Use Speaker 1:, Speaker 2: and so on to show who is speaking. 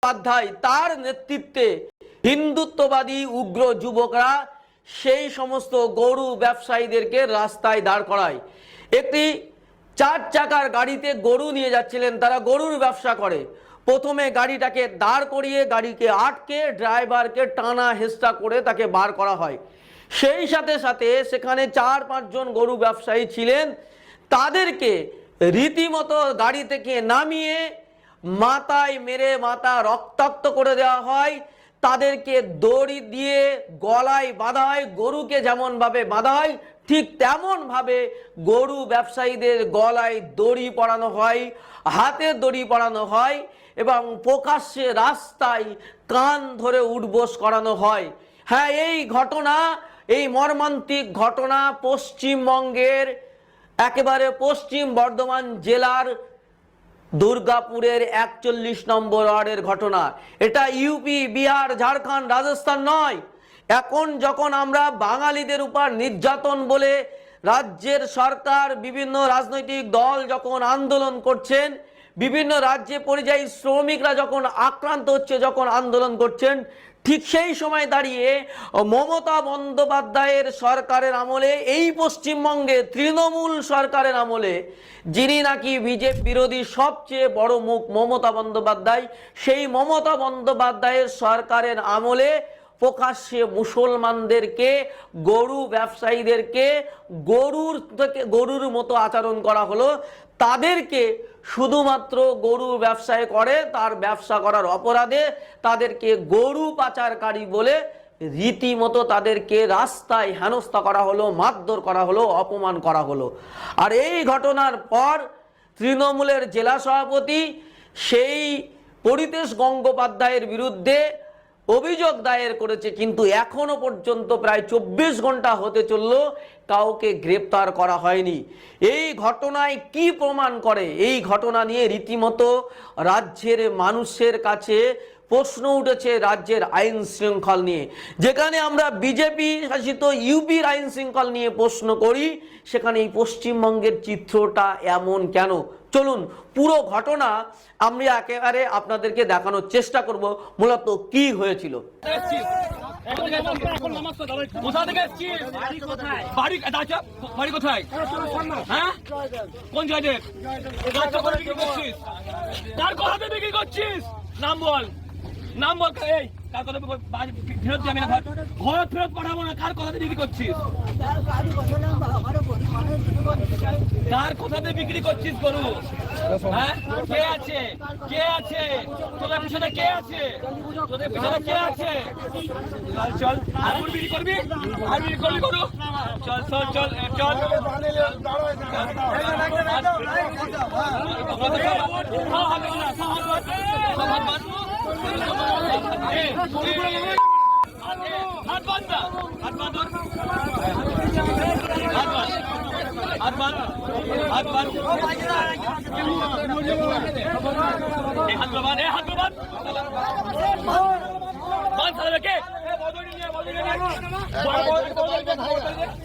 Speaker 1: গঙ্গোপাধ্যায় তার নেতৃত্বে হিন্দুত্ববাদী উগ্র যুবকরা সেই সমস্ত গরু ব্যবসায়ীদেরকে রাস্তায় দাঁড় করায়। একটি 4 চাকার গাড়িতে গরু নিয়ে যাচ্ছিলেন, তারা গরুর ব্যবসা করে। প্রথমে গাড়িটাকে দাঁড় করিয়ে গাড়িকে আটকে ড্রাইভারকে টানা হেঁচড়া করে তাকে বার করা হয়। সেই সাথে সাথে সেখানে 4-5 জন গরু ব্যবসায়ী ছিলেন, তাদেরকে রীতিমতো গাড়ি থেকে নামিয়ে মাথায় মেরে মাথা রক্তাক্ত করে দেওয়া হয়। তাদেরকে দড়ি দিয়ে গলায় বাঁধা হয়, গরুকে যেমন ভাবে বাঁধা হয় ঠিক তেমন ভাবে গরু ব্যবসায়ীদের গলায় দড়ি পরানো হয়, হাতে দড়ি পরানো হয় এবং প্রকাশ্যে রাস্তায় কান ধরে উঠবোস করানো হয়। হ্যাঁ, এই ঘটনা, এই মর্মান্তিক ঘটনা পশ্চিমবঙ্গের একেবারে পশ্চিম বর্ধমান জেলার দুর্গাপুরের 41 নম্বর ওয়ার্ডের ঘটনা। এটা ইউপি, বিহার, ঝাড়খণ্ড, রাজস্থান নয়। এখন যখন আমরা বাঙালিদের উপর নির্যাতন বলে রাজ্যের সরকার, বিভিন্ন রাজনৈতিক দল যখন আন্দোলন করছেন, বিভিন্ন রাজ্যে পরিযায়ী শ্রমিকরা যখন আক্রান্ত হচ্ছে, যখন আন্দোলন করছেন, ঠিক সেই সময় দাঁড়িয়ে মমতা বন্দ্যোপাধ্যায়ের সরকারের আমলে, এই পশ্চিমবঙ্গে তৃণমূল সরকারের আমলে, যিনি নাকি বিজেপি বিরোধী সবচেয়ে বড় মুখ মমতা বন্দ্যোপাধ্যায়, সেই মমতা বন্দ্যোপাধ্যায়ের সরকারের আমলে প্রকাশ্যে মুসলমানদেরকে, গরু ব্যবসায়ীদেরকে গরুর মতো আচরণ করা হলো। তাদেরকে শুধুমাত্র গরু ব্যবসায় করে, তার ব্যবসা করার অপরাধে তাদেরকে গরু পাচারকারী বলে রীতিমতো তাদেরকে রাস্তায় হেনস্থা করা হলো, মারধর করা হলো, অপমান করা হলো। আর এই ঘটনার পর তৃণমূলের জেলা সভাপতি সেই পরিতোষ গঙ্গোপাধ্যায়ের বিরুদ্ধে অভিযোগ দায়ের করেছে, কিন্তু এখনো পর্যন্ত প্রায় 24 ঘন্টা হতে চলল, কাউকে গ্রেপ্তার করা হয়নি। এই ঘটনায় কি প্রমাণ করে? এই ঘটনা নিয়ে রীতিমতো রাজ্যের মানুষের কাছে প্রশ্ন উঠেছে, রাজ্যের আইন শৃঙ্খলা নিয়ে। যেখানে আমরা বিজেপি শাসিত ইউপির আইন শৃঙ্খলা নিয়ে প্রশ্ন করি, সেখানে এই পশ্চিমবঙ্গের চিত্রটা এমন কেন? চলুন পুরো ঘটনা আমরা একেবারে আপনাদেরকে দেখানোর চেষ্টা করব মূলত কি হয়েছিল।
Speaker 2: নাম বল, এই কার কথা ফেরত যাবি না, ঘর ফেরত পাঠাবো না, কার কথাতে বিক্রি করছিস? কার কথাতে বিক্রি করছিস গরু? হ্যাঁ, কে আছে? কে আছে তোদের পিছনে? কে আছে তোদের পিছনে? কে আছে? চল, আর বিক্রি করবি? আর বিক্রি করবি গরু? চল চল চল চল, হাত বাঁধ, হাত বাঁধ, হাত বাঁধ, হাত বাঁধ,